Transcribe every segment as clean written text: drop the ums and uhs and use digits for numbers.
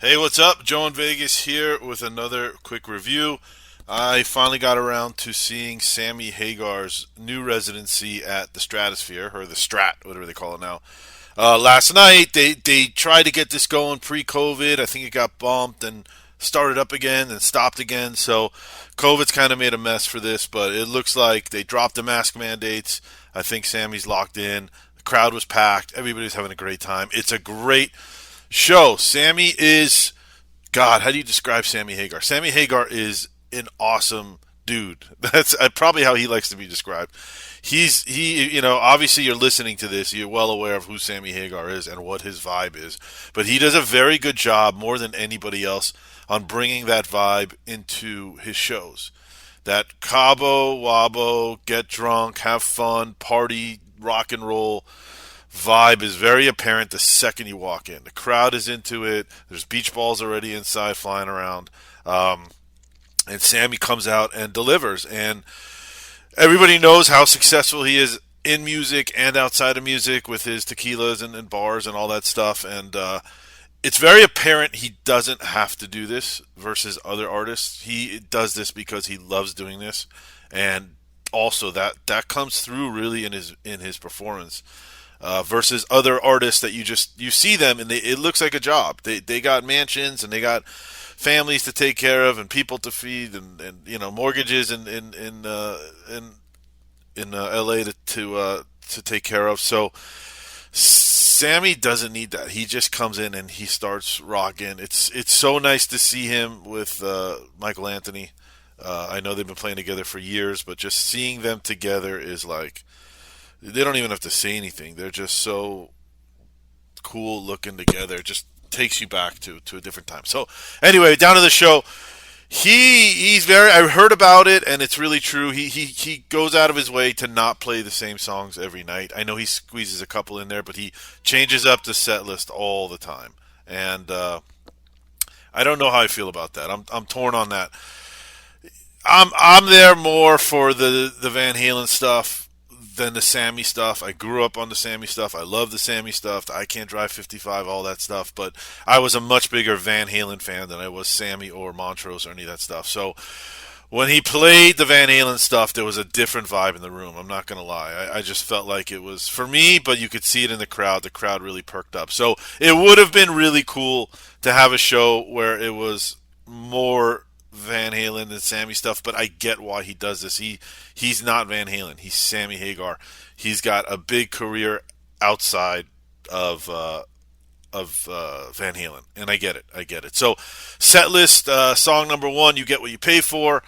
Hey, what's up? Joe in Vegas here with another quick review. I finally got around to seeing Sammy Hagar's new residency at the Stratosphere, or the Strat, whatever they call it now. Last night, they tried to get this going pre-COVID. I think it got bumped and started up again and stopped again. So COVID's kind of made a mess for this, but it looks like they dropped the mask mandates. I think Sammy's locked in. The crowd was packed. Everybody's having a great time. It's a great show. Sammy is God. How do you describe Sammy Hagar? Sammy Hagar is an awesome dude. That's probably how he likes to be described. Obviously you're listening to this, you're well aware of who Sammy Hagar is and what his vibe is. But he does a very good job, more than anybody else, on bringing that vibe into his shows. That Cabo Wabo, get drunk, have fun, party, rock and roll vibe is very apparent the second you walk in. The crowd is into it. There's beach balls already inside flying around. And Sammy comes out and delivers. And everybody knows how successful he is in music and outside of music with his tequilas and bars and all that stuff. And it's very apparent he doesn't have to do this versus other artists. He does this because he loves doing this. And also that comes through really in his performance. Versus other artists that you see them and it looks like a job. They got mansions and they got families to take care of and people to feed and mortgages in LA to take care of. So Sammy doesn't need that. He just comes in and he starts rocking. It's so nice to see him with Michael Anthony. I know they've been playing together for years, but just seeing them together is like they don't even have to say anything. They're just so cool looking together. It just takes you back to a different time. So anyway, down to the show. He's very. I heard about it, and it's really true. He goes out of his way to not play the same songs every night. I know he squeezes a couple in there, but he changes up the set list all the time. And I don't know how I feel about that. I'm torn on that. I'm there more for the Van Halen stuff than the Sammy stuff. I grew up on the Sammy stuff. I love the Sammy stuff. The I Can't Drive 55, all that stuff. But I was a much bigger Van Halen fan than I was Sammy or Montrose or any of that stuff. So when he played the Van Halen stuff, there was a different vibe in the room. I'm not going to lie. I just felt like it was for me, but you could see it in the crowd. The crowd really perked up. So it would have been really cool to have a show where it was more Van Halen and Sammy stuff, but I get why he does this. He's not Van Halen. He's Sammy Hagar. He's got a big career outside of Van Halen, and I get it. I get it. So, set list song number one, You Get What You Pay For.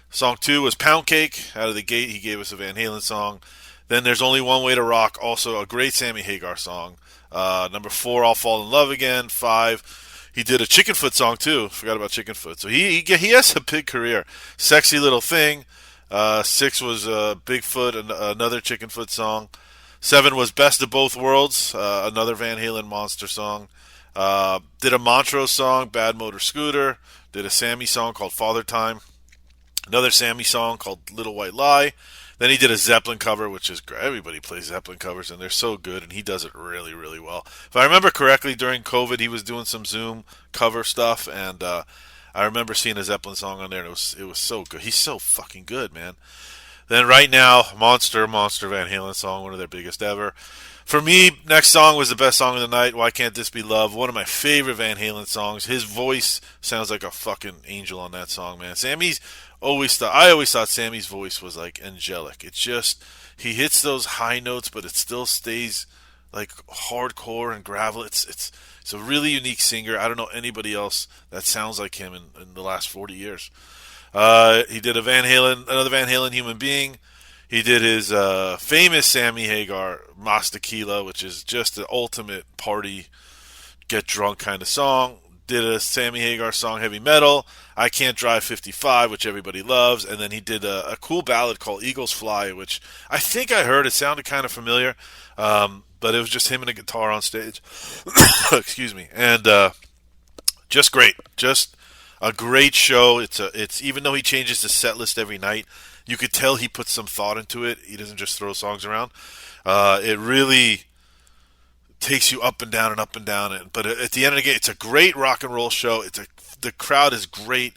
Song two was Pound Cake. Out of the gate, he gave us a Van Halen song. Then There's Only One Way to Rock, also a great Sammy Hagar song. Number four, I'll Fall in Love Again. Five. He did a Chickenfoot song too. Forgot about Chickenfoot. So he has a big career. Sexy Little Thing. Six was Bigfoot, another Chickenfoot song. Seven was Best of Both Worlds, another Van Halen monster song. Did a Montrose song, Bad Motor Scooter. Did a Sammy song called Father Time. Another Sammy song called Little White Lie. Then he did a Zeppelin cover, which is great. Everybody plays Zeppelin covers, and they're so good, and he does it really, really well. If I remember correctly, during COVID, he was doing some Zoom cover stuff, and I remember seeing a Zeppelin song on there, and it was so good. He's so fucking good, man. Then right now, Monster Van Halen song, one of their biggest ever. For me, next song was the best song of the night, Why Can't This Be Love? One of my favorite Van Halen songs. His voice sounds like a fucking angel on that song, man. I always thought Sammy's voice was like angelic. It's just, he hits those high notes, but it still stays like hardcore and gravel. It's a really unique singer. I don't know anybody else that sounds like him in the last 40 years. He did another Van Halen, Human Being. He did his famous Sammy Hagar, Mas Tequila, which is just the ultimate party, get drunk kind of song. Did a Sammy Hagar song, Heavy Metal. I Can't Drive 55, which everybody loves. And then he did a cool ballad called Eagles Fly, which I think I heard. It sounded kind of familiar, but it was just him and a guitar on stage. Excuse me. And just great. Just a great show. It's even though he changes the set list every night, you could tell he puts some thought into it. He doesn't just throw songs around. It really takes you up and down and up and down. But at the end of the game, it's a great rock and roll show. The crowd is great.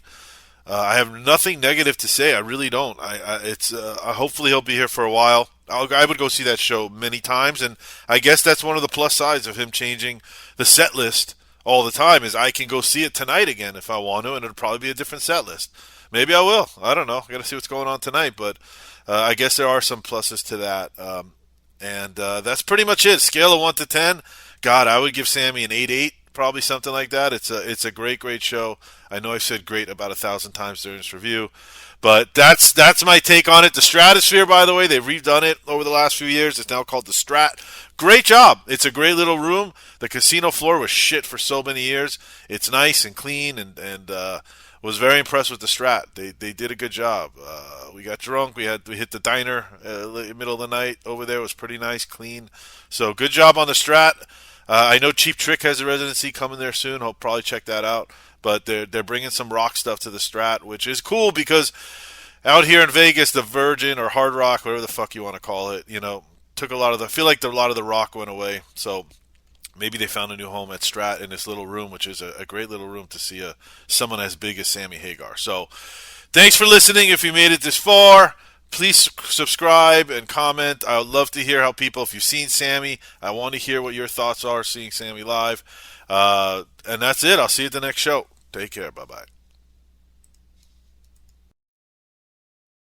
I have nothing negative to say. I really don't. Hopefully he'll be here for a while. I would go see that show many times, and I guess that's one of the plus sides of him changing the set list all the time is I can go see it tonight again if I want to, and it'll probably be a different set list. Maybe I will. I don't know. I got to see what's going on tonight, but I guess there are some pluses to that. And that's pretty much it. Scale of 1 to 10. God, I would give Sammy an 8-8, probably something like that. It's a great show. I know I've said great about 1,000 times during this review, but that's my take on it. The Stratosphere, by the way, they've redone it over the last few years. It's now called the Strat. Great job. It's a great little room. The casino floor was shit for so many years. It's nice and clean, and was very impressed with the Strat. They did a good job. We got drunk. We hit the diner middle of the night over there. It was pretty nice, clean. So good job on the Strat. I know Cheap Trick has a residency coming there soon. I'll probably check that out. But they're bringing some rock stuff to the Strat, which is cool because out here in Vegas, the Virgin or Hard Rock, whatever the fuck you want to call it, took a lot of the. I feel like a lot of the rock went away. So maybe they found a new home at Strat in this little room, which is a great little room to see someone as big as Sammy Hagar. So thanks for listening. If you made it this far, please subscribe and comment. I would love to hear if you've seen Sammy, I want to hear what your thoughts are seeing Sammy live. And that's it. I'll see you at the next show. Take care. Bye-bye.